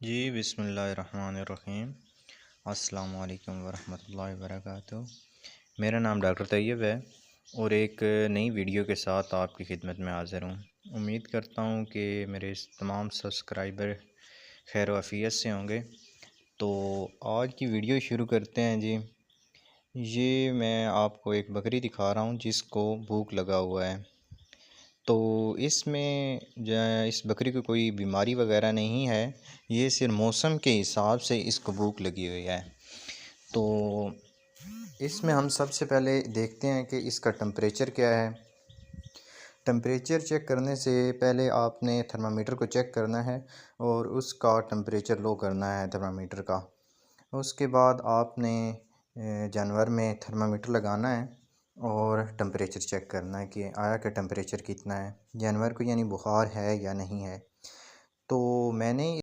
जी बिस्मिल्लाहिर्रहमानिर्रहीम। अस्सलामु अलैकुम वरहमतुल्लाहि वबरकातुहू। मेरा नाम डॉक्टर तैयब है और एक नई वीडियो के साथ आपकी खिदमत में हाज़िर हूँ। उम्मीद करता हूँ कि मेरे इस तमाम सब्सक्राइबर खैर आफियत से होंगे। तो आज की वीडियो शुरू करते हैं जी। ये मैं आपको एक बकरी दिखा रहा हूँ जिसको भूख लगा हुआ है। तो इसमें इस बकरी को कोई बीमारी वगैरह नहीं है, ये सिर्फ मौसम के हिसाब से इसको भूख लगी हुई है। तो इसमें हम सबसे पहले देखते हैं कि इसका टेम्परेचर क्या है। टेम्परेचर चेक करने से पहले आपने थर्मामीटर को चेक करना है और उसका टेम्परेचर लो करना है थर्मामीटर का। उसके बाद आपने जानवर में थर्मामीटर लगाना है और टेम्परेचर चेक करना है कि आया का टेम्परेचर कितना है जानवर को, यानी बुखार है या नहीं है। तो मैंने